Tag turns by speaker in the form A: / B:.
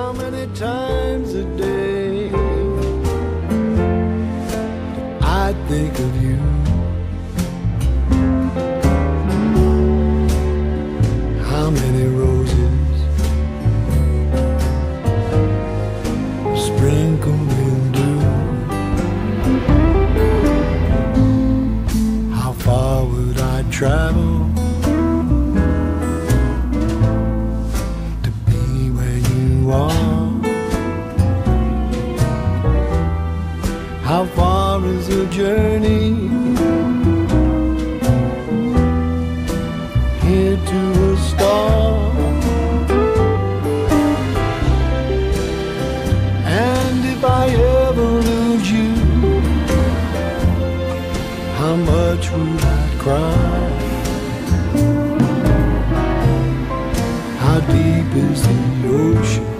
A: how many times a day I think of you. How many roses sprinkled in dew? How far would I travel to be where you are? How far is the journey here to a star? And if I ever lose you, how much would I cry? How deep is the ocean